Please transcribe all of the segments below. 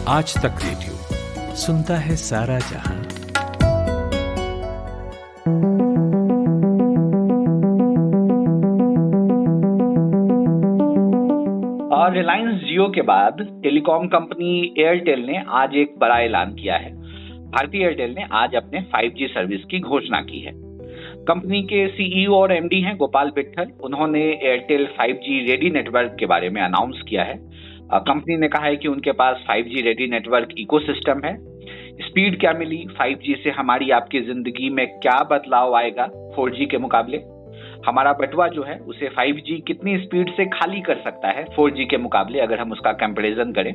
आज तक रेडियो सुनता है सारा जहां। रिलायंस जियो के बाद टेलीकॉम कंपनी एयरटेल ने आज एक बड़ा ऐलान किया है। भारतीय एयरटेल ने आज अपने 5G सर्विस की घोषणा की है। कंपनी के सीईओ और एमडी हैं गोपाल विट्ठल। उन्होंने एयरटेल 5G रेडी नेटवर्क के बारे में अनाउंस किया है। कंपनी ने कहा है कि उनके पास 5G रेडी नेटवर्क इकोसिस्टम है। स्पीड क्या मिली 5G से, हमारी आपकी जिंदगी में क्या बदलाव आएगा 4G के मुकाबले, हमारा बटुआ जो है उसे 5G कितनी स्पीड से खाली कर सकता है 4G के मुकाबले, अगर हम उसका कंपैरिजन करें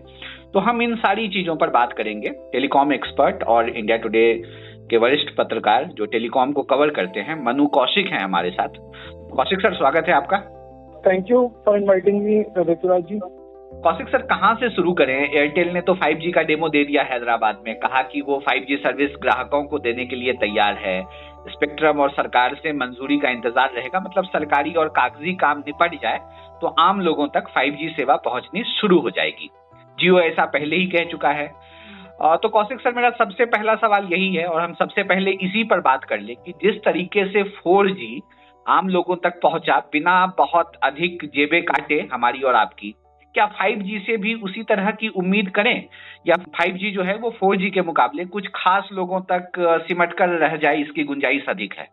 तो हम इन सारी चीजों पर बात करेंगे। टेलीकॉम एक्सपर्ट और इंडिया टुडे के वरिष्ठ पत्रकार जो टेलीकॉम को कवर करते हैं, मनु कौशिक हैं हमारे साथ। कौशिक सर, स्वागत है आपका। Thank you for inviting me Rituraj ji. Kaushik sir, कहां से शुरू करें? एयरटेल ने तो 5G का डेमो दे दिया हैदराबाद में, कहा कि वो 5G सर्विस ग्राहकों को देने के लिए तैयार है। स्पेक्ट्रम और सरकार से मंजूरी का इंतजार रहेगा, मतलब सरकारी और कागजी काम निपट जाए तो आम लोगों तक 5G सेवा पहुंचनी शुरू हो जाएगी। जियो ऐसा पहले ही कह चुका है। तो कौशिक सर, मेरा सबसे पहला सवाल यही है और हम सबसे पहले इसी पर बात कर ले कि जिस तरीके से 4G आम लोगों तक पहुंचा बिना बहुत अधिक जेबें काटे हमारी और आपकी, क्या 5G से भी उसी तरह की उम्मीद करें या 5G जो है वो 4G के मुकाबले कुछ खास लोगों तक सिमट कर रह जाए, इसकी गुंजाइश अधिक है?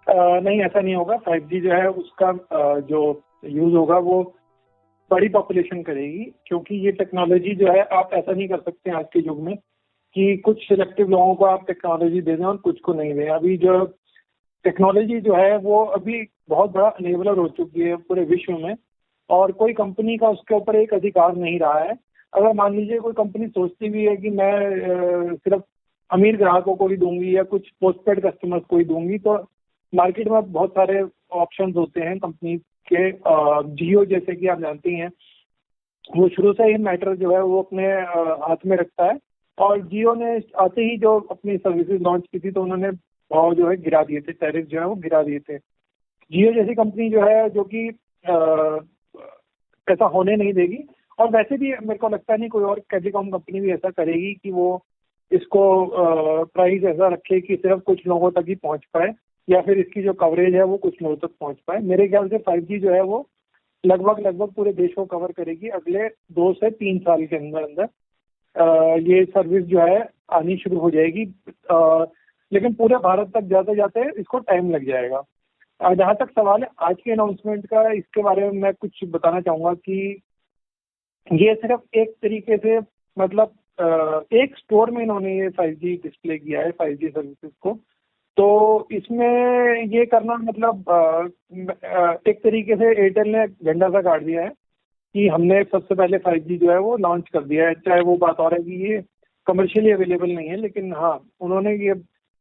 नहीं, ऐसा नहीं होगा। 5G जो है उसका जो यूज होगा वो बड़ी पॉपुलेशन करेगी, क्योंकि ये टेक्नोलॉजी जो है आप ऐसा नहीं कर सकते आज के युग में कि कुछ सिलेक्टिव लोगों को आप टेक्नोलॉजी दे दें और कुछ को नहीं दें। अभी जो टेक्नोलॉजी जो है वो अभी बहुत बड़ा अनेबलर हो चुकी है पूरे विश्व में, और कोई कंपनी का उसके ऊपर एक अधिकार नहीं रहा है। अगर मान लीजिए कोई कंपनी सोचती भी है कि मैं सिर्फ अमीर ग्राहकों को ही दूंगी या कुछ पोस्टपेड कस्टमर्स को ही दूंगी, तो मार्केट में बहुत सारे ऑप्शंस होते हैं कंपनी के। जियो जैसे कि आप जानती हैं, वो शुरू से ही मैटर जो है वो अपने हाथ में रखता है, और जियो ने आते ही जो अपनी सर्विसेज लॉन्च की थी तो उन्होंने भाव जो है गिरा दिए थे, टैरिफ जो है वो गिरा दिए थे। जियो जैसी कंपनी जो है जो कि ऐसा होने नहीं देगी, और वैसे भी मेरे को लगता नहीं कोई और टेलीकॉम कंपनी भी ऐसा करेगी कि वो इसको प्राइस ऐसा रखे कि सिर्फ कुछ लोगों तक ही पहुंच पाए, या फिर इसकी जो कवरेज है वो कुछ लोगों तक पहुंच पाए। मेरे ख्याल से 5G जो है वो लगभग पूरे देश को कवर करेगी अगले 2 से 3 साल के अंदर ये सर्विस जो है आनी शुरू हो जाएगी। लेकिन पूरे भारत तक जाते जाते इसको टाइम लग जाएगा। जहाँ तक सवाल है आज के अनाउंसमेंट का, इसके बारे में मैं कुछ बताना चाहूंगा कि ये सिर्फ एक तरीके से, मतलब एक स्टोर में इन्होंने ये 5G डिस्प्ले किया है 5G सर्विसेज को, तो इसमें ये करना मतलब एक तरीके से एयरटेल ने झंडा सा गाड़ दिया है कि हमने सबसे पहले 5G जो है वो लॉन्च कर दिया है। चाहे वो बात और है कि ये कमर्शियली अवेलेबल नहीं है, लेकिन हाँ उन्होंने ये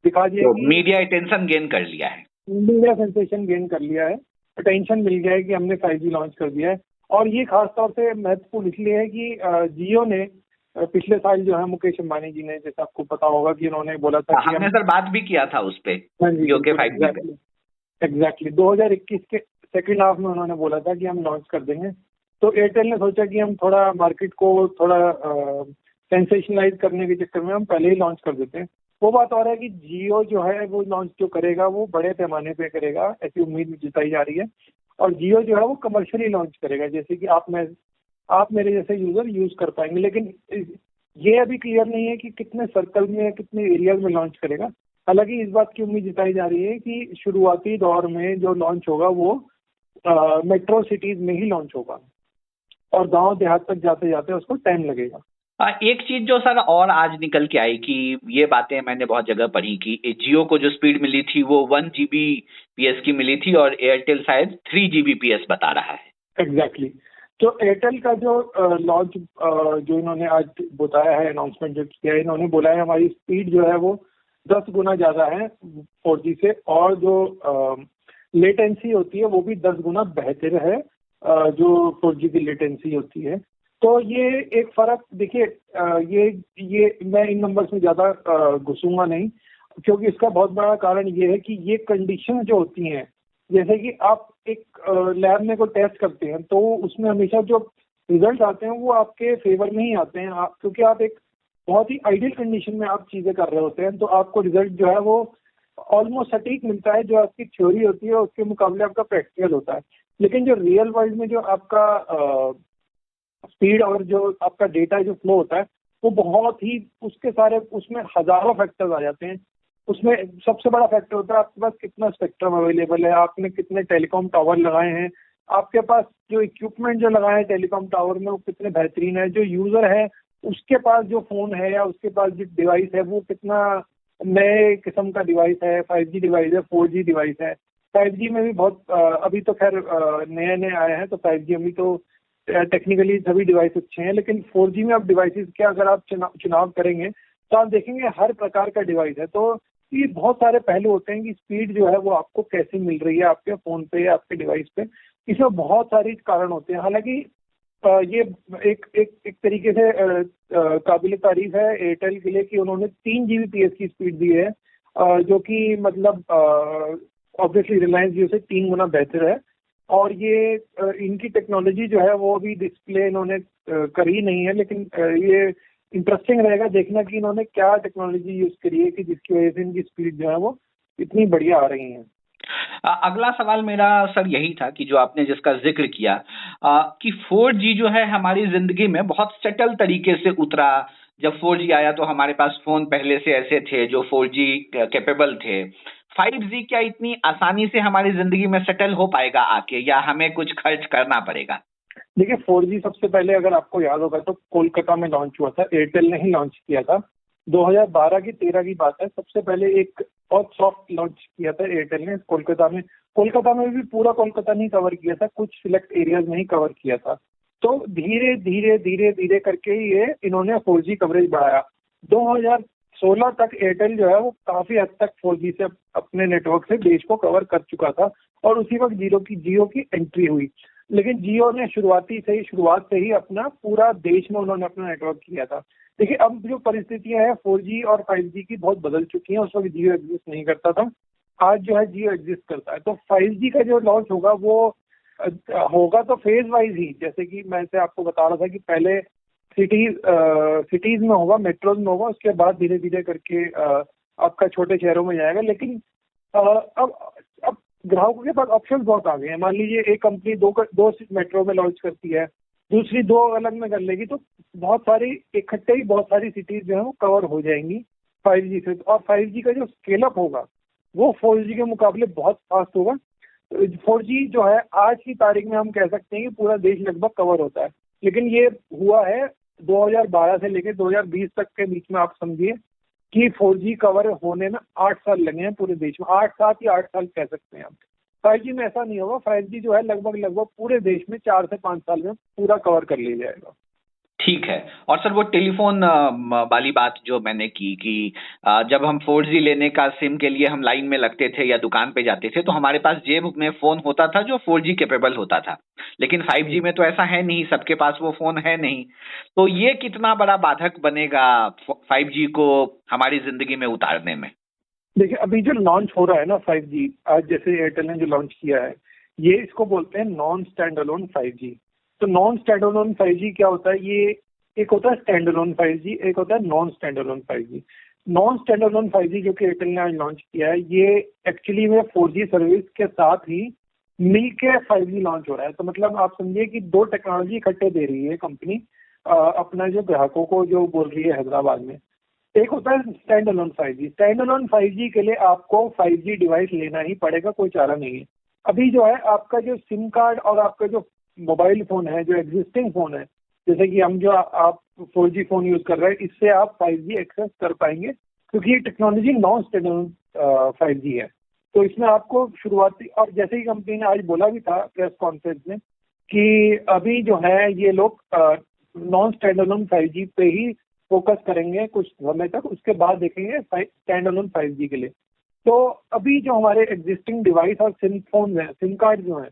दिखा दिया तो मीडिया अटेंशन गेन कर लिया है, मीडिया सेंसेशन गेन कर लिया है, अटेंशन मिल गया है कि हमने 5G लॉन्च कर दिया है। और ये खास तौर से महत्वपूर्ण इसलिए है कि जियो ने पिछले साल जो है मुकेश अंबानी जी ने, जैसे आपको पता होगा कि उन्होंने बोला था कि हमने सर बात भी किया था उस पे जियो के 5G पे। एग्जैक्टली 2021 के सेकेंड हाफ में उन्होंने बोला था कि हम लॉन्च कर देंगे। तो एयरटेल ने सोचा कि हम थोड़ा मार्केट को थोड़ा सेंसेशनलाइज करने के चक्कर में हम पहले ही लॉन्च कर देते हैं। वो बात और है कि जियो जो है वो लॉन्च जो करेगा वो बड़े पैमाने पे करेगा, ऐसी उम्मीद जताई जा रही है। और जियो जो है वो कमर्शियली लॉन्च करेगा, जैसे कि आप मेरे जैसे यूजर यूज कर पाएंगे। लेकिन ये अभी क्लियर नहीं है कि कितने सर्कल में, कितने एरियाज में लॉन्च करेगा। हालांकि इस बात की उम्मीद जताई जा रही है कि शुरुआती दौर में जो लॉन्च होगा वो मेट्रो सिटीज में ही लॉन्च होगा, और गांव देहात तक जाते जाते उसको टाइम लगेगा। एक चीज जो सर और आज निकल के आई कि ये बातें मैंने बहुत जगह पढ़ी कि जियो को जो स्पीड मिली थी वो 1 Gbps की मिली थी और एयरटेल शायद 3 Gbps बता रहा है। एग्जैक्टली तो एयरटेल का जो लॉन्च जो इन्होंने आज बताया है, अनाउंसमेंट जो किया है, इन्होंने बोला है हमारी स्पीड जो है वो 10 गुना ज्यादा है 4G से, और जो लेटेंसी होती है वो भी 10 गुना बेहतर है जो 4G की लेटेंसी होती है। तो ये एक फर्क देखिए, ये मैं इन नंबर्स में ज्यादा घुसूंगा नहीं, क्योंकि इसका बहुत बड़ा कारण ये है कि ये कंडीशन जो होती हैं, जैसे कि आप एक लैब में कोई टेस्ट करते हैं तो उसमें हमेशा जो रिजल्ट आते हैं वो आपके फेवर में ही आते हैं, क्योंकि आप एक बहुत ही आइडियल कंडीशन में आप चीजें कर रहे होते हैं, तो आपको रिजल्ट जो है वो ऑलमोस्ट सटीक मिलता है। जो आपकी थ्योरी होती है उसके मुकाबले आपका प्रैक्टिकल होता है। लेकिन जो रियल वर्ल्ड में जो आपका स्पीड और जो आपका डेटा जो फ्लो होता है वो बहुत ही, उसके सारे उसमें हजारों फैक्टर्स आ जाते हैं। उसमें सबसे बड़ा फैक्टर होता है आपके पास कितना स्पेक्ट्रम अवेलेबल है, आपने कितने टेलीकॉम टावर लगाए हैं, आपके पास जो इक्विपमेंट जो लगाए हैं टेलीकॉम टावर में वो कितने बेहतरीन है, जो यूजर है उसके पास जो फोन है या उसके पास जो डिवाइस है वो कितना नए किस्म का डिवाइस है, 5G डिवाइस है, 4G डिवाइस है। 5G में भी बहुत अभी तो खैर नए नए आए हैं, तो 5G अभी तो टेक्निकली सभी डिवाइस अच्छे हैं, लेकिन 4G में अब डिवाइसेस के अगर आप चुनाव करेंगे तो आप देखेंगे हर प्रकार का डिवाइस है। तो ये बहुत सारे पहलू होते हैं कि स्पीड जो है वो आपको कैसे मिल रही है आपके फोन पे या आपके डिवाइस पे। इसमें बहुत सारे कारण होते हैं। हालांकि ये एक तरीके से काबिल तारीफ है एयरटेल के लिए कि उन्होंने 3 Gbps की स्पीड दी है, जो कि मतलब ऑब्वियसली रिलायंस जियो से 3 गुना बेहतर है। और ये इनकी टेक्नोलॉजी जो है वो अभी डिस्प्ले इन्होंने करी नहीं है, लेकिन ये इंटरेस्टिंग रहेगा देखना कि इन्होंने क्या टेक्नोलॉजी यूज करी है कि जिसकी वजह से इनकी स्पीड जो है वो इतनी बढ़िया आ रही है। अगला सवाल मेरा सर यही था कि जो आपने जिसका जिक्र किया कि 4G जो है हमारी जिंदगी में बहुत सटल तरीके से उतरा। जब 4G आया तो हमारे पास फोन पहले से ऐसे थे जो 4G कैपेबल थे। 5G क्या इतनी आसानी से हमारी जिंदगी में सेटल हो पाएगा आके, या हमें कुछ खर्च करना पड़ेगा? देखिए 4G सबसे पहले अगर आपको याद होगा तो कोलकाता में लॉन्च हुआ था, एयरटेल ने ही लॉन्च किया था। 2012 की 13 की बात है। सबसे पहले एक बहुत सॉफ्ट लॉन्च किया था एयरटेल ने कोलकाता में। कोलकाता में भी पूरा कोलकाता नहीं कवर किया था, कुछ सिलेक्ट एरियाज में ही कवर किया था। तो धीरे धीरे धीरे धीरे करके ही ये इन्होंने 4G कवरेज बढ़ाया। 2016 तक एयरटेल जो है वो काफी हद तक 4G से अपने नेटवर्क से देश को कवर कर चुका था, और उसी वक्त जियो की एंट्री हुई। लेकिन जियो ने शुरुआत से ही अपना पूरा देश में उन्होंने अपना नेटवर्क किया था। देखिए अब जो परिस्थितियां हैं 4G और 5G की बहुत बदल चुकी हैं। उस वक्त जियो एग्जिस्ट नहीं करता था, आज जो है जियो एग्जिस्ट करता है। तो 5G का जो लॉन्च होगा वो होगा तो फेज वाइज ही, जैसे कि मैं से आपको बता रहा था कि पहले सिटीज में होगा, मेट्रोज में होगा, उसके बाद धीरे धीरे करके आपका छोटे शहरों में जाएगा। लेकिन अब ग्राहकों के पास ऑप्शन बहुत आ गए हैं। मान लीजिए एक कंपनी दो मेट्रो में लॉन्च करती है, दूसरी 2 अलग में कर लेगी, तो बहुत सारी इकट्ठे ही बहुत सारी सिटीज जो है वो कवर हो जाएंगी 5G से। और 5G का जो स्केल अप होगा वो 4G के मुकाबले बहुत फास्ट होगा। 4G जो है आज की तारीख में हम कह सकते हैं कि पूरा देश लगभग कवर होता है, लेकिन ये हुआ है 2012 से लेकर 2020 तक के बीच में। आप समझिए कि 4G कवर होने में 8 साल लगे हैं पूरे देश में। 8 साल कह सकते हैं आप। 5G में ऐसा नहीं होगा। 5G जो है लगभग पूरे देश में 4 से 5 साल में पूरा कवर कर लिया जाएगा। ठीक है। और सर वो टेलीफोन वाली बात जो मैंने की कि जब हम 4G लेने का सिम के लिए हम लाइन में लगते थे या दुकान पे जाते थे तो हमारे पास जेब में फोन होता था जो 4G कैपेबल होता था। लेकिन 5G में तो ऐसा है नहीं, सबके पास वो फोन है नहीं। तो ये कितना बड़ा बाधक बनेगा 5G को हमारी जिंदगी में उतारने में? देखिए अभी जो लॉन्च हो रहा है ना 5G, आज जैसे एयरटेल ने जो लॉन्च किया है, ये इसको बोलते हैं नॉन स्टैंड अलोन 5G। तो नॉन स्टैंड अलोन 5G क्या होता है? ये एक होता है स्टैंड अलोन 5G, एक होता है non stand alone 5G। Non stand alone 5G जो कि एयरटेल ने आज लॉन्च किया है, ये एक्चुअली में 4G सर्विस के साथ ही मिलके 5G लॉन्च हो रहा है। तो मतलब आप समझिए कि 2 टेक्नोलॉजी इकट्ठे दे रही है कंपनी अपना जो ग्राहकों को जो बोल रही है हैदराबाद में। एक होता है stand alone 5G। Stand alone 5G के लिए आपको 5G डिवाइस लेना ही पड़ेगा, कोई चारा नहीं है। अभी जो है आपका जो सिम कार्ड और आपका जो मोबाइल फोन है, जो एग्जिस्टिंग फोन है, जैसे कि हम जो आप 4G फोन यूज कर रहे हैं, इससे आप 5G एक्सेस कर पाएंगे क्योंकि ये technology non stand alone 5G है। तो इसमें आपको शुरुआती, और जैसे ही कंपनी ने आज बोला भी था प्रेस कॉन्फ्रेंस में कि अभी जो है ये लोग नॉन स्टैंड अलोन 5G पे ही फोकस करेंगे कुछ समय तक, उसके बाद देखेंगे स्टैंड अलोन 5G के लिए। तो अभी जो हमारे एग्जिस्टिंग डिवाइस और सिम फोन है, सिम कार्ड जो है,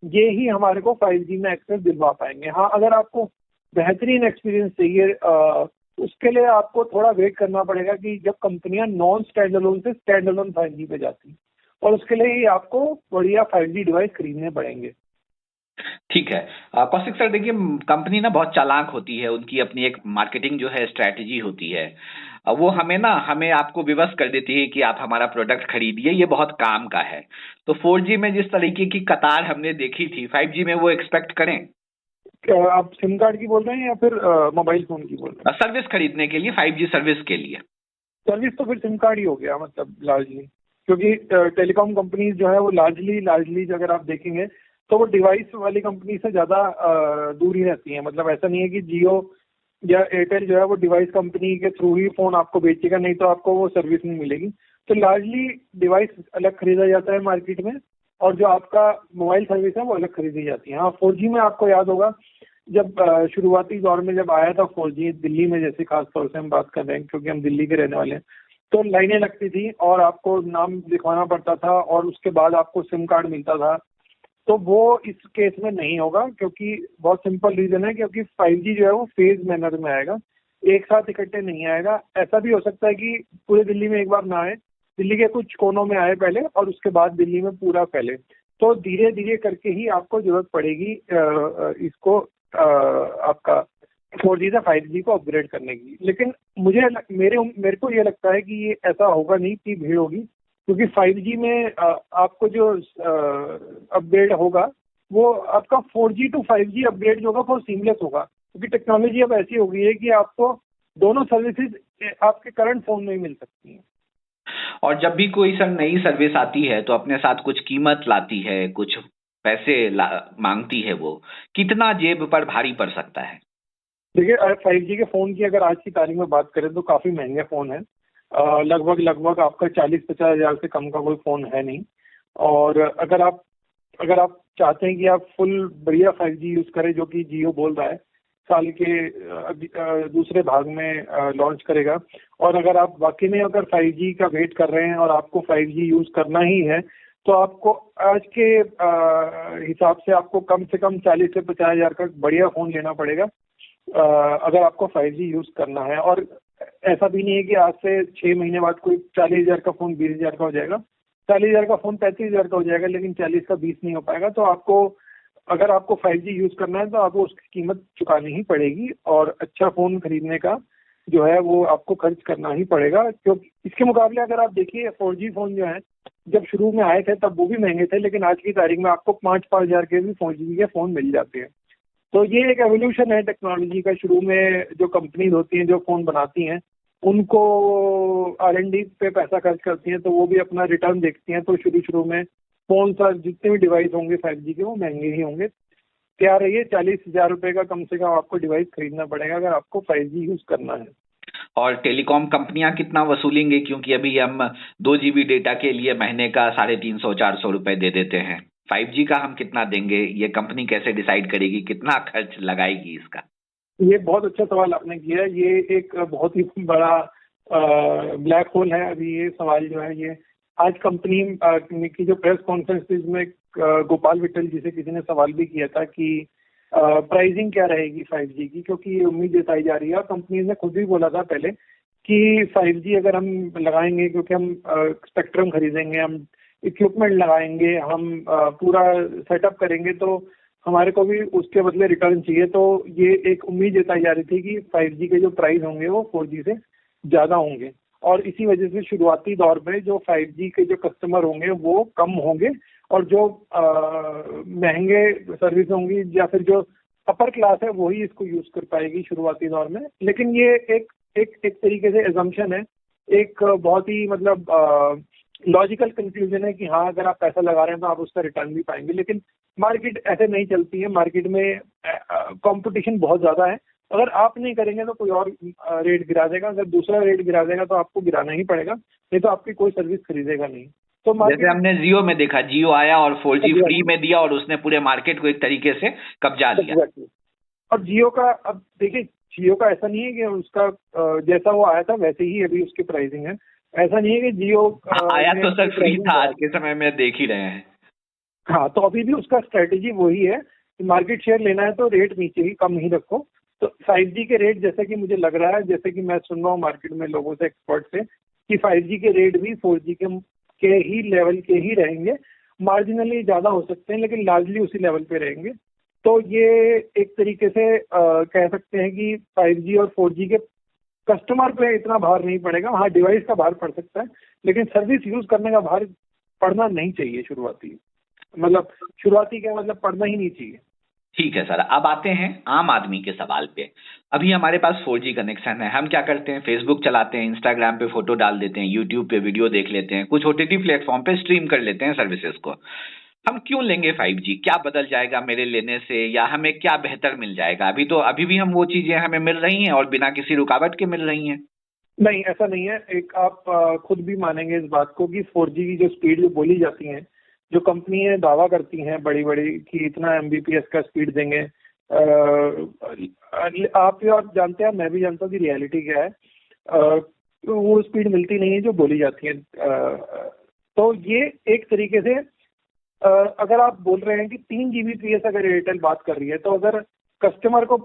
ये ही हमारे को 5G में एक्सेस दिलवा पाएंगे। हाँ, अगर आपको बेहतरीन एक्सपीरियंस चाहिए उसके लिए आपको थोड़ा वेट करना पड़ेगा कि जब कंपनियां नॉन स्टैंड अलोन से स्टैंड अलोन 5G पे जाती हैं, और उसके लिए ही आपको बढ़िया 5G डिवाइस खरीदने पड़ेंगे। ठीक है। कौशिक सर देखिए, कंपनी ना बहुत चालाक होती है, उनकी अपनी एक मार्केटिंग जो है स्ट्रैटेजी होती है। वो हमें आपको विवश कर देती है कि आप हमारा प्रोडक्ट खरीदिए, ये बहुत काम का है। तो 4G में जिस तरीके की कतार हमने देखी थी, 5G में वो एक्सपेक्ट करें? क्या आप सिम कार्ड की बोल रहे हैं या फिर मोबाइल फोन की बोल रहे हैं? सर्विस खरीदने के लिए, 5G सर्विस के लिए। सर्विस तो फिर सिम कार्ड ही हो गया, मतलब लार्जली, क्योंकि टेलीकॉम कंपनीज जो है वो लार्जली अगर आप देखेंगे तो वो डिवाइस वाली कंपनी से ज्यादा दूर ही रहती है। मतलब ऐसा नहीं है कि जियो या एयरटेल जो है वो डिवाइस कंपनी के थ्रू ही फोन आपको बेचेगा, नहीं तो आपको वो सर्विस नहीं मिलेगी। तो लार्जली डिवाइस अलग खरीदा जाता है मार्केट में, और जो आपका मोबाइल सर्विस है वो अलग खरीदी जाती है। हाँ, 4G में आपको याद होगा जब शुरुआती दौर में जब आया था 4G दिल्ली में, जैसे खास तौर से हम बात कर रहे हैं क्योंकि हम दिल्ली के रहने वाले हैं, तो लाइनें लगती थी और आपको नाम दिखवाना पड़ता था और उसके बाद आपको सिम कार्ड मिलता था। तो वो इस केस में नहीं होगा, क्योंकि बहुत सिंपल रीजन है, क्योंकि 5G जो है वो फेज मैनर में आएगा, एक साथ इकट्ठे नहीं आएगा। ऐसा भी हो सकता है कि पूरे दिल्ली में एक बार ना आए, दिल्ली के कुछ कोनों में आए पहले और उसके बाद दिल्ली में पूरा फैले। तो धीरे धीरे करके ही आपको जरूरत पड़ेगी इसको आपका 4G से 5G को अपग्रेड करने की। लेकिन मेरे को ये लगता है कि ये ऐसा होगा नहीं कि भीड़ होगी, क्योंकि 5G में आपको जो अपग्रेड होगा वो आपका 4G टू 5G अपग्रेड जो होगा वो सीमलेस होगा, क्योंकि टेक्नोलॉजी अब ऐसी हो गई है कि आपको दोनों सर्विसेज आपके करंट फोन में ही मिल सकती हैं। और जब भी कोई सर नई सर्विस आती है तो अपने साथ कुछ कीमत लाती है, कुछ पैसे मांगती है, वो कितना जेब पर भारी पड़ सकता है? देखिए, 5G के फोन की अगर आज की तारीख में बात करें तो काफी महंगे फोन है। लगभग आपका 40-50 हजार से कम का कोई फोन है नहीं। और अगर आप चाहते हैं कि आप फुल बढ़िया 5G यूज करें, जो कि जियो बोल रहा है साल के दूसरे भाग में लॉन्च करेगा, और अगर आप वाकई में अगर 5G का वेट कर रहे हैं और आपको 5G यूज करना ही है, तो आपको आज के हिसाब से आपको कम से कम 40 से 50 हजार का बढ़िया फोन लेना पड़ेगा अगर आपको 5G यूज करना है। और ऐसा भी नहीं है कि आज से 6 महीने बाद कोई 40 हजार का फोन 20 हजार का हो जाएगा, 40 हजार का फोन 35 हजार का हो जाएगा, लेकिन 40 का 20 नहीं हो पाएगा। तो अगर आपको 5G यूज करना है तो आपको उसकी कीमत चुकानी ही पड़ेगी, और अच्छा फोन खरीदने का जो है वो आपको खर्च करना ही पड़ेगा। क्योंकि इसके मुकाबले अगर आप देखिए 4G फोन जो है जब शुरू में आए थे तब वो भी महंगे थे, लेकिन आज की तारीख में आपको 5-5 हजार के भी 4G के फोन मिल जाते हैं। तो ये एक एवोल्यूशन है टेक्नोलॉजी का। शुरू में जो कंपनीज होती हैं जो फोन बनाती हैं, उनको R&D पे पैसा खर्च करती हैं, तो वो भी अपना रिटर्न देखती हैं। तो शुरू में फोन सर जितने भी डिवाइस होंगे 5G के वो महंगे ही होंगे। तैयार रहिए, 40 हजार रुपए का कम से कम आपको डिवाइस खरीदना पड़ेगा अगर आपको 5G यूज करना है। और टेलीकॉम कंपनियां कितना वसूलेंगे? क्योंकि अभी हम 2 GB डेटा के लिए महीने का 350-400 रुपए दे देते हैं, 5G का हम कितना देंगे? ये कंपनी कैसे डिसाइड करेगी, कितना खर्च लगाएगी इसका? ये बहुत अच्छा सवाल आपने किया है। ये एक बहुत ही बड़ा ब्लैक होल है। अभी ये सवाल जो है ये आज कंपनी की जो प्रेस कॉन्फ्रेंस में गोपाल विट्ठल जी से किसी ने सवाल भी किया था कि प्राइसिंग क्या रहेगी 5G की, क्योंकि ये उम्मीद जताई जा रही है। और कंपनी ने खुद भी बोला था पहले कि 5G अगर हम लगाएंगे, क्योंकि हम स्पेक्ट्रम खरीदेंगे, हम इक्विपमेंट लगाएंगे, हम पूरा सेटअप करेंगे, तो हमारे को भी उसके बदले रिटर्न चाहिए। तो ये एक उम्मीद जताई जा रही थी कि 5G के जो प्राइस होंगे वो 4G से ज्यादा होंगे, और इसी वजह से शुरुआती दौर में जो 5G के जो कस्टमर होंगे वो कम होंगे, और जो महंगे सर्विस होंगी या फिर जो अपर क्लास है वही इसको यूज कर पाएगी शुरुआती दौर में। लेकिन ये एक तरीके से एजम्पशन है, एक बहुत ही मतलब लॉजिकल कंक्लूजन है कि हाँ, अगर आप पैसा लगा रहे हैं तो आप उसका रिटर्न भी पाएंगे। लेकिन मार्केट ऐसे नहीं चलती है। मार्केट में कंपटीशन बहुत ज्यादा है। अगर आप नहीं करेंगे तो कोई और रेट गिरा देगा, अगर दूसरा रेट गिरा देगा तो आपको गिराना ही पड़ेगा, नहीं तो आपकी कोई सर्विस खरीदेगा नहीं। तो जैसे हमने जियो में देखा, जियो आया और 4G फ्री में दिया और उसने पूरे मार्केट को एक तरीके से कब्जा लिया। और जियो का अब देखिए, जियो का ऐसा नहीं है कि उसका जैसा वो आया था वैसे ही अभी उसकी प्राइसिंग है। ऐसा नहीं है कि जियो आया तो सर फ्री था, आज के समय में देख ही रहे हैं। हाँ, तो अभी भी उसका स्ट्रेटेजी वही है कि मार्केट शेयर लेना है तो रेट नीचे ही कम ही रखो। तो 5G के रेट जैसे कि मुझे लग रहा है, जैसे कि मैं सुन रहा हूँ मार्केट में लोगों से, एक्सपर्ट से, कि 5G के रेट भी 4G के ही लेवल के ही रहेंगे। मार्जिनली ज़्यादा हो सकते हैं लेकिन लार्जली उसी लेवल पे रहेंगे। तो ये एक तरीके से कह सकते हैं कि 5G और 4G के कस्टमर पे इतना भार नहीं पड़ेगा। हाँ, डिवाइस का भार पड़ सकता है लेकिन सर्विस यूज करने का भार पड़ना नहीं चाहिए शुरुआती, मतलब शुरुआती क्या मतलब पड़ना ही नहीं चाहिए। ठीक है सर, अब आते हैं आम आदमी के सवाल पे। अभी हमारे पास 4G कनेक्शन है, हम क्या करते हैं, फेसबुक चलाते हैं, इंस्टाग्राम पे फोटो डाल देते हैं, यूट्यूब पे वीडियो देख लेते हैं, कुछ OTT प्लेटफॉर्म पे स्ट्रीम कर लेते हैं सर्विसेज को। हम क्यों लेंगे 5G? क्या बदल जाएगा मेरे लेने से, या हमें क्या बेहतर मिल जाएगा? अभी भी हम वो चीजें हमें मिल रही हैं और बिना किसी रुकावट के मिल रही हैं। नहीं, ऐसा नहीं है। एक आप खुद भी मानेंगे इस बात को कि 4G की जो स्पीड जो बोली जाती है, जो कंपनियां दावा करती हैं बड़ी बड़ी कि इतना MBPS का स्पीड देंगे, आप भी और जानते हैं, मैं भी जानता हूँ कि रियलिटी क्या है। वो स्पीड मिलती नहीं है जो बोली जाती है। तो ये एक तरीके से अगर आप बोल रहे हैं कि 3 Gbps अगर एयरटेल बात कर रही है, तो अगर कस्टमर को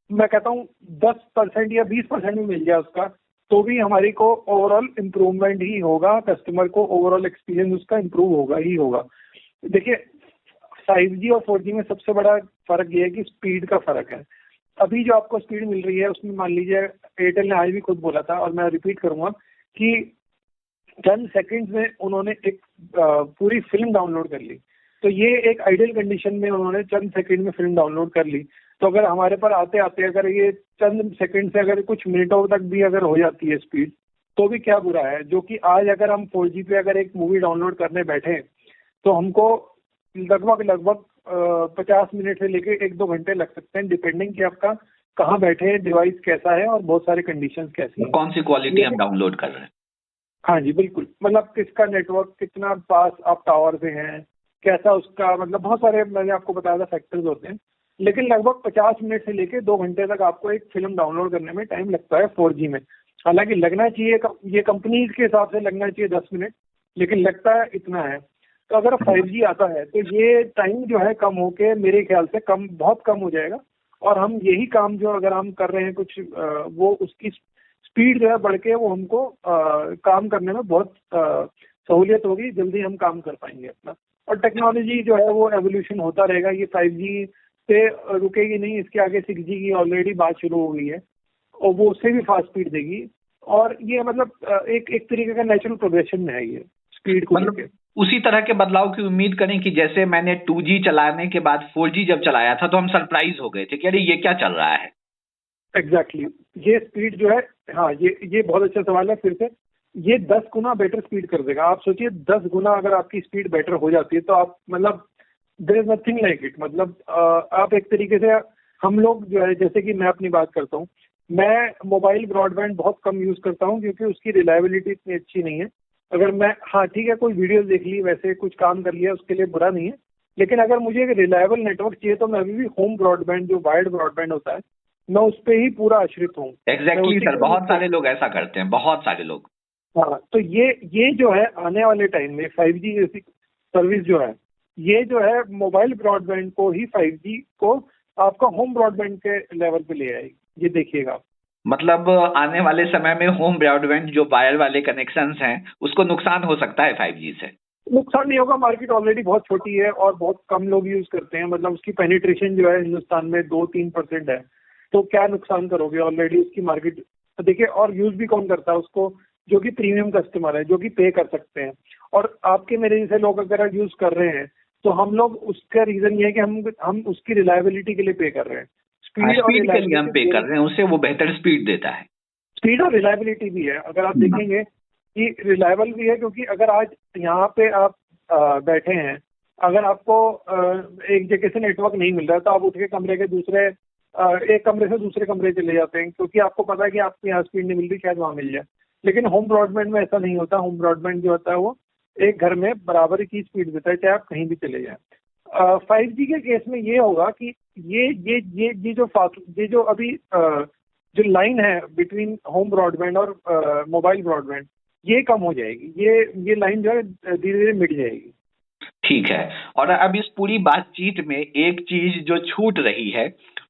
मैं कहता हूँ 10% या 20% भी मिल जाए उसका, तो भी हमारी को ओवरऑल इम्प्रूवमेंट ही होगा, कस्टमर को ओवरऑल एक्सपीरियंस उसका इम्प्रूव होगा ही होगा। देखिए, 5G और 4G में सबसे बड़ा फर्क ये है कि स्पीड का फर्क है। अभी जो आपको स्पीड मिल रही है उसमें मान लीजिए एयरटेल ने आज भी खुद बोला था और मैं रिपीट करूंगा कि चंद सेकंड्स में उन्होंने एक पूरी फिल्म डाउनलोड कर ली। तो ये एक आइडियल कंडीशन में उन्होंने चंद सेकंड में फिल्म डाउनलोड कर ली। तो अगर हमारे पर आते आते अगर ये चंद सेकंड से अगर कुछ मिनटों तक भी अगर हो जाती है स्पीड, तो भी क्या बुरा है। जो कि आज अगर हम 4G पे अगर एक मूवी डाउनलोड करने बैठे तो हमको लगभग 50 मिनट से लेकर 1-2 घंटे लग सकते हैं, डिपेंडिंग कि आपका कहाँ बैठे, डिवाइस कैसा है और बहुत सारे कंडीशंस कैसी हैं, कौन सी क्वालिटी हम डाउनलोड कर रहे हैं। हाँ जी बिल्कुल, मतलब किसका नेटवर्क कितना पास आप टावर से हैं, कैसा उसका, मतलब बहुत सारे मैंने आपको बताया था फैक्टर्स होते हैं। लेकिन लगभग 50 मिनट से लेके 2 घंटे तक आपको एक फिल्म डाउनलोड करने में टाइम लगता है 4G में। हालांकि लगना चाहिए, ये कंपनीज के हिसाब से लगना चाहिए 10 मिनट, लेकिन लगता है इतना है। तो अगर 5G आता है तो ये टाइम जो है कम होके मेरे ख्याल से बहुत कम हो जाएगा। और हम यही काम जो अगर हम कर रहे हैं कुछ वो उसकी स्पीड जो है बढ़ के वो हमको काम करने में बहुत सहूलियत होगी, जल्दी हम काम कर पाएंगे अपना। और टेक्नोलॉजी जो है वो एवोल्यूशन होता रहेगा, ये 5G से रुकेगी नहीं, इसके आगे 6G की ऑलरेडी बात शुरू हो गई है और वो उससे भी फास्ट स्पीड देगी। और ये मतलब एक तरीके का नेचुरल प्रोग्रेशन में है ये स्पीड को मतलब उसी तरह के बदलाव की उम्मीद करें कि जैसे मैंने 2G चलाने के बाद 4G जब चलाया था तो हम सरप्राइज हो गए थे कि अरे ये क्या चल रहा है। एग्जैक्टली ये स्पीड जो है, हाँ ये बहुत अच्छा सवाल है। फिर से ये 10 गुना बेटर स्पीड कर देगा। आप सोचिए 10 गुना अगर आपकी स्पीड बेटर हो जाती है तो आप मतलब there is nothing like it. मतलब आप एक तरीके से, हम लोग जो है, जैसे कि मैं अपनी बात करता हूँ, मैं मोबाइल ब्रॉडबैंड बहुत कम यूज करता हूँ क्योंकि उसकी रिलायबिलिटी इतनी अच्छी नहीं है। अगर मैं, हाँ ठीक है, कोई वीडियोस देख ली, वैसे कुछ काम कर लिया, उसके लिए बुरा नहीं है। लेकिन अगर मुझे एक रिलायबल नेटवर्क चाहिए तो मैं अभी भी होम ब्रॉडबैंड, जो वायर्ड ब्रॉडबैंड होता है, मैं उस पर ही पूरा आश्रित हूँ। एग्जैक्टली सर, बहुत सारे लोग ऐसा करते हैं, बहुत सारे लोग। हाँ, तो ये जो है आने वाले टाइम में 5G जैसी सर्विस जो है, ये जो है मोबाइल ब्रॉडबैंड को ही 5G को आपका होम ब्रॉडबैंड के लेवल पे ले आएगी, ये देखिएगा आप। मतलब आने वाले समय में होम ब्रॉडबैंड जो वायर वाले कनेक्शंस हैं उसको नुकसान हो सकता है 5G से। नुकसान नहीं होगा, मार्केट ऑलरेडी बहुत छोटी है और बहुत कम लोग यूज करते हैं। मतलब उसकी पेनिट्रेशन जो है हिंदुस्तान में 2-3% है, तो क्या नुकसान करोगे, ऑलरेडी उसकी मार्केट देखिए। और यूज भी कौन करता है उसको, जो कि प्रीमियम कस्टमर है, जो कि पे कर सकते हैं। और आपके मेरे जैसे लोग अगर यूज कर रहे हैं तो हम लोग, उसका रीजन ये है कि हम उसकी रिलायबिलिटी के लिए पे कर रहे हैं। स्पीड के लिए हम पे कर रहे हैं, उससे वो बेहतर स्पीड देता है। स्पीड और रिलायबिलिटी भी है। अगर आप देखेंगे कि रिलायबल भी है, क्योंकि अगर आज यहाँ पे आप बैठे हैं, अगर आपको एक जगह से नेटवर्क नहीं मिल रहा है तो आप उठ के कमरे के दूसरे एक कमरे से दूसरे कमरे चले जाते हैं, क्योंकि आपको पता है कि आपको यहाँ स्पीड नहीं मिल रही, शायद वहाँ मिल जाए। लेकिन होम ब्रॉडबैंड में ऐसा नहीं होता। होम ब्रॉडबैंड जो होता है वो एक घर में बराबर की स्पीड देता है, चाहे आप कहीं भी चले जाएं। 5G के केस में ये होगा कि ये जो अभी जो लाइन है बिटवीन होम ब्रॉडबैंड और मोबाइल ब्रॉडबैंड, ये कम हो जाएगी। ये लाइन जो है धीरे धीरे मिट जाएगी। ठीक है, और अब इस पूरी बातचीत में एक चीज जो छूट रही है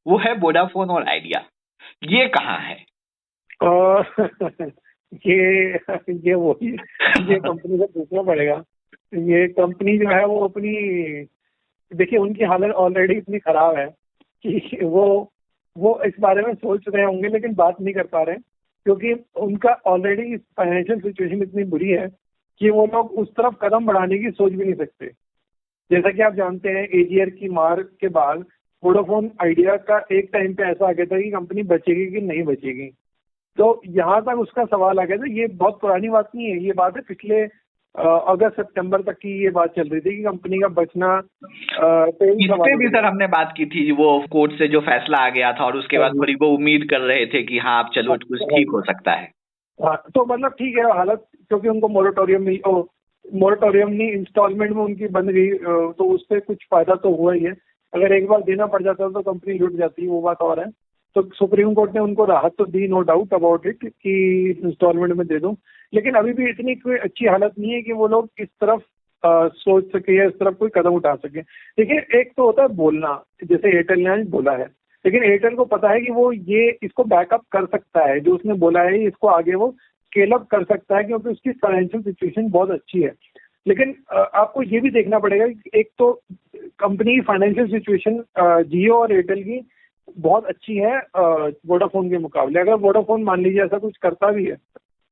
वो है वोडाफोन और आइडिया। ये कहाँ है? ये कंपनी से पूछना पड़ेगा। ये कंपनी जो है वो अपनी, देखिए उनकी हालत ऑलरेडी इतनी खराब है कि वो इस बारे में सोच रहे होंगे लेकिन बात नहीं कर पा रहे हैं, क्योंकि उनका ऑलरेडी फाइनेंशियल सिचुएशन इतनी बुरी है कि वो लोग उस तरफ कदम बढ़ाने की सोच भी नहीं सकते। जैसा कि आप जानते हैं, एजीआर की मार के बाद वोडाफोन आइडिया का एक टाइम पे ऐसा आ गया था कि कंपनी बचेगी कि नहीं बचेगी। तो यहाँ तक उसका सवाल आ गया था। ये बहुत पुरानी बात नहीं है, ये बात है पिछले अगस्त सितंबर तक की ये बात चल रही थी कि कंपनी का बचना इस पे भी सर हमने बात की थी, वो कोर्ट से जो फैसला आ गया था और उसके बाद थोड़ी वो उम्मीद कर रहे थे कि हाँ अब चलो कुछ ठीक हो सकता है। हाँ, तो मतलब ठीक है हालत, क्योंकि उनको मोरेटोरियम नहीं, इंस्टॉलमेंट में उनकी बंद गई, तो उससे कुछ फायदा तो हुआ ही है। अगर एक बार देना पड़ जाता तो कंपनी लुट जाती, वो बात और है। तो सुप्रीम कोर्ट ने उनको राहत तो दी, नो डाउट अबाउट इट, कि इंस्टॉलमेंट में दे दो, लेकिन अभी भी इतनी कोई अच्छी हालत नहीं है कि वो लोग इस तरफ सोच सके या इस तरफ कोई कदम उठा सके। देखिए, एक तो होता है बोलना, जैसे एयरटेल ने आज बोला है, लेकिन एयरटेल को पता है कि वो ये इसको बैकअप कर सकता है, जो उसने बोला है इसको आगे वो स्केल अप कर सकता है, क्योंकि उसकी फाइनेंशियल सिचुएशन बहुत अच्छी है। लेकिन आपको ये भी देखना पड़ेगा कि एक तो कंपनी की फाइनेंशियल सिचुएशन जियो और एयरटेल की बहुत अच्छी है वोडाफोन के मुकाबले। अगर वोडाफोन मान लीजिए ऐसा कुछ करता भी है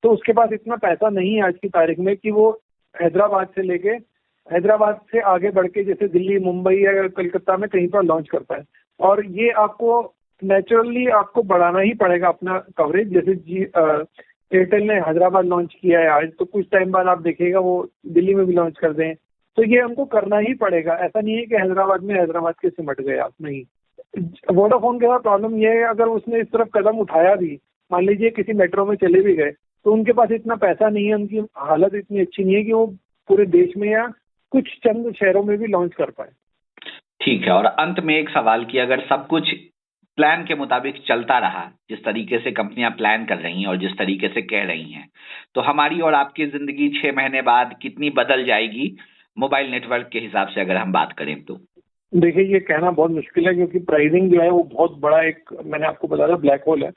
तो उसके पास इतना पैसा नहीं है आज की तारीख में कि वो हैदराबाद से आगे बढ़ के जैसे दिल्ली, मुंबई या कलकत्ता में कहीं पर लॉन्च करता है। और ये आपको नेचुरली आपको बढ़ाना ही पड़ेगा अपना कवरेज। जैसे एयरटेल ने हैदराबाद लॉन्च किया है आज, तो कुछ टाइम बाद आप देखिएगा वो दिल्ली में भी लॉन्च कर दें, तो ये हमको करना ही पड़ेगा। ऐसा नहीं है कि हैदराबाद के सिमट गए आप, नहीं। वोडाफोन के साथ प्रॉब्लम ये है, अगर उसने इस तरफ कदम उठाया भी, मान लीजिए किसी मेट्रो में चले भी गए, तो उनके पास इतना पैसा नहीं है, उनकी हालत इतनी अच्छी नहीं है कि वो पूरे देश में या कुछ चंद शहरों में भी लॉन्च कर पाए। ठीक है, और अंत में एक सवाल कि अगर सब कुछ प्लान के मुताबिक चलता रहा, जिस तरीके से कंपनियां प्लान कर रही हैं और जिस तरीके से कह रही हैं, तो हमारी और आपकी जिंदगी 6 महीने बाद कितनी बदल जाएगी मोबाइल नेटवर्क के हिसाब से, अगर हम बात करें तो? देखिए, ये कहना बहुत मुश्किल है, क्योंकि प्राइसिंग जो है वो बहुत बड़ा एक, मैंने आपको बताया ब्लैक होल है।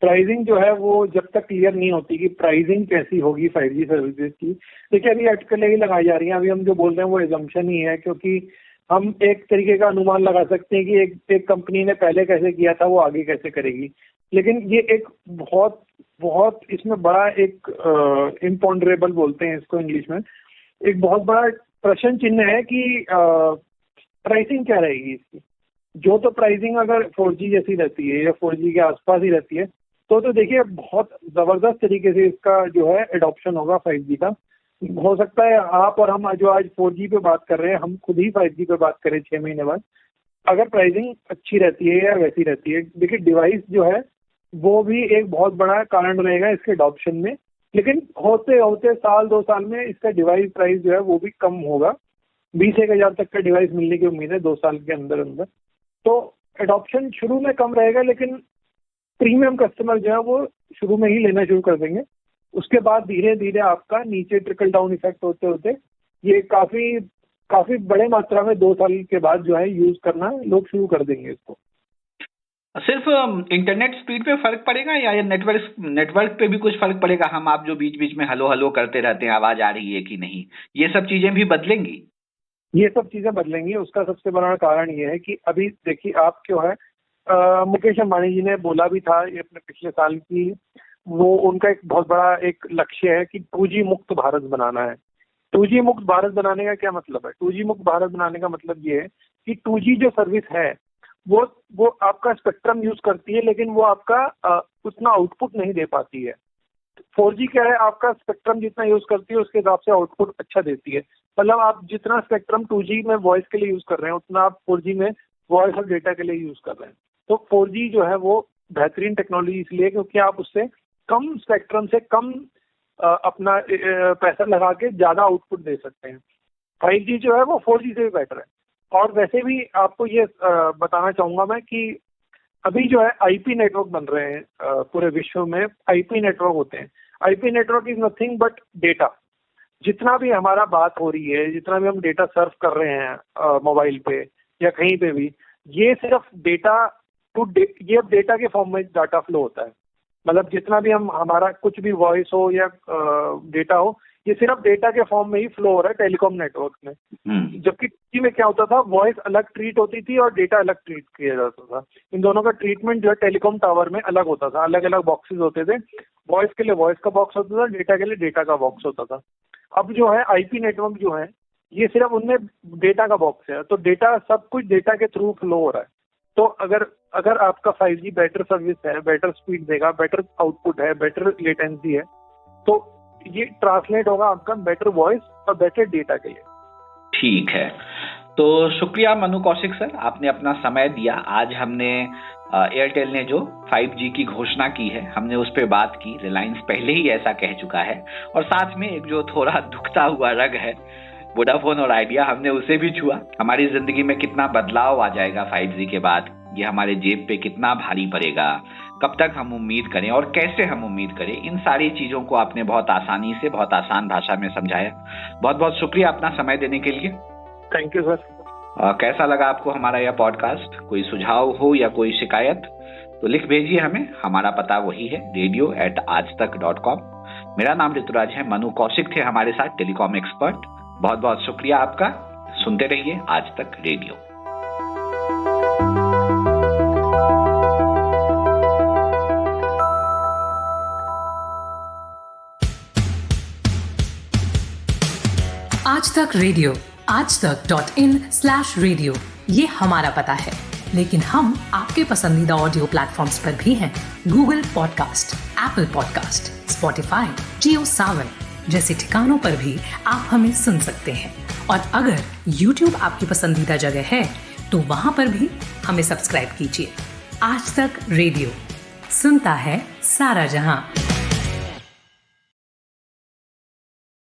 प्राइसिंग जो है वो जब तक क्लियर नहीं होती कि प्राइसिंग कैसी होगी 5G सर्विसेज की। देखिए, अभी अटकलें ही लगाई जा रही हैं। अभी हम जो बोल रहे हैं वो एजम्पशन ही है, क्योंकि हम एक तरीके का अनुमान लगा सकते हैं कि एक कंपनी ने पहले कैसे किया था, वो आगे कैसे करेगी। लेकिन ये एक बहुत बहुत इसमें बड़ा एक इम्पॉन्डरेबल बोलते हैं इसको इंग्लिश में, एक बहुत बड़ा प्रश्न चिन्ह है कि प्राइसिंग क्या रहेगी इसकी। जो तो प्राइसिंग अगर 4G जैसी रहती है या 4G के आसपास ही रहती है, तो देखिए बहुत जबरदस्त तरीके से इसका जो है एडॉप्शन होगा 5G का। हो सकता है आप और हम जो आज 4G पे बात कर रहे हैं, हम खुद ही 5G पे बात करें 6 महीने बाद, अगर प्राइसिंग अच्छी रहती है या वैसी रहती है। देखिए, डिवाइस जो है वो भी एक बहुत बड़ा कारण रहेगा इसके एडॉप्शन में, लेकिन होते होते साल 2 साल में इसका डिवाइस प्राइस जो है वो भी कम होगा। 20-1 हजार तक का डिवाइस मिलने की उम्मीद है 2 साल के अंदर अंदर। तो एडॉप्शन शुरू में कम रहेगा, लेकिन प्रीमियम कस्टमर जो है वो शुरू में ही लेना शुरू कर देंगे। उसके बाद धीरे धीरे आपका नीचे ट्रिकल डाउन इफेक्ट होते होते ये काफी बड़े मात्रा में 2 साल के बाद जो है यूज करना लोग शुरू कर देंगे इसको। सिर्फ इंटरनेट स्पीड पे फर्क पड़ेगा या नेटवर्क पे भी कुछ फर्क पड़ेगा? हम आप जो बीच बीच में हेलो हेलो करते रहते हैं, आवाज आ रही है कि नहीं, ये सब चीजें भी बदलेंगी? ये सब चीजें बदलेंगी। उसका सबसे बड़ा कारण ये है कि अभी देखिए, आप क्यों है, मुकेश अंबानी जी ने बोला भी था ये अपने पिछले साल की, वो उनका एक बहुत बड़ा एक लक्ष्य है कि 2G मुक्त भारत बनाना है। 2G मुक्त भारत बनाने का क्या मतलब है? 2G मुक्त भारत बनाने का मतलब ये है कि 2G जो सर्विस है वो आपका स्पेक्ट्रम यूज करती है, लेकिन वो आपका उतना आउटपुट नहीं दे पाती है। 4G क्या है, आपका स्पेक्ट्रम जितना यूज करती है उसके हिसाब से आउटपुट अच्छा देती है। मतलब आप जितना स्पेक्ट्रम 2G में वॉइस के लिए यूज कर रहे हैं, उतना आप 4G में वॉइस और डेटा के लिए यूज कर रहे हैं। तो 4G जो है वो बेहतरीन टेक्नोलॉजी इसलिए क्योंकि आप उससे कम स्पेक्ट्रम से कम अपना पैसा लगा के ज्यादा आउटपुट दे सकते हैं। 5G जो है वो 4G से भी बेटर है। और वैसे भी आपको ये बताना चाहूंगा मैं कि अभी जो है IP नेटवर्क बन रहे हैं पूरे विश्व में। IP नेटवर्क होते हैं, IP network is nothing but data. जितना भी हमारा बात हो रही है, जितना भी हम डेटा सर्फ कर रहे हैं मोबाइल पे या कहीं पे भी, ये सिर्फ ये डेटा के फॉर्म में डाटा फ्लो होता है। मतलब जितना भी हमारा कुछ भी वॉइस हो या डेटा हो, ये सिर्फ डेटा के फॉर्म में ही फ्लो हो रहा है टेलीकॉम नेटवर्क में। जबकि 2G में क्या होता था, वॉइस अलग ट्रीट होती थी और डेटा अलग ट्रीट किया जाता था। इन दोनों का ट्रीटमेंट जो है टेलीकॉम टावर में अलग होता था, अलग अलग बॉक्सेस होते थे। वॉइस के लिए वॉइस का बॉक्स होता था, डेटा के लिए डेटा का बॉक्स होता था। अब जो है आईपी नेटवर्क जो है, ये सिर्फ उनमें डेटा का बॉक्स है, तो डेटा सब कुछ डेटा के थ्रू फ्लो हो रहा है। तो अगर आपका 5G बेटर सर्विस है, बेटर स्पीड देगा, बेटर आउटपुट है, बेटर लेटेंसी है, तो ये ट्रांसलेट होगा आपका बेटर वॉइस और बेटर डेटा के लिए। ठीक है, तो शुक्रिया मनु कौशिक सर, आपने अपना समय दिया। आज हमने एयरटेल ने जो 5G की घोषणा की है, हमने उस पर बात की। रिलायंस पहले ही ऐसा कह चुका है, और साथ में एक जो थोड़ा दुखता हुआ रग है वोडाफोन और आइडिया, हमने उसे भी छुआ। हमारी जिंदगी में कितना बदलाव आ जाएगा 5G के बाद, ये हमारे जेब पे कितना भारी पड़ेगा, कब तक हम उम्मीद करें और कैसे हम उम्मीद करें, इन सारी चीजों को आपने बहुत आसानी से, बहुत आसान भाषा में समझाया। बहुत बहुत शुक्रिया अपना समय देने के लिए। Thank you sir. कैसा लगा आपको हमारा यह पॉडकास्ट? कोई सुझाव हो या कोई शिकायत तो लिख भेजिए हमें। हमारा पता वही है, radio@aajtak.com। मेरा नाम ऋतुराज है, मनु कौशिक थे हमारे साथ, टेलीकॉम एक्सपर्ट। बहुत बहुत शुक्रिया आपका। सुनते रहिए आज तक रेडियो। आज तक रेडियो, aajtak.in/radio, ये हमारा पता है। लेकिन हम आपके पसंदीदा ऑडियो प्लेटफॉर्म्स पर भी हैं। Google podcast, Apple podcast, Spotify, Jio Saavn जैसे ठिकानों पर भी आप हमें सुन सकते हैं। और अगर YouTube आपकी पसंदीदा जगह है तो वहां पर भी हमें सब्सक्राइब कीजिए। आज तक रेडियो, सुनता है सारा जहां।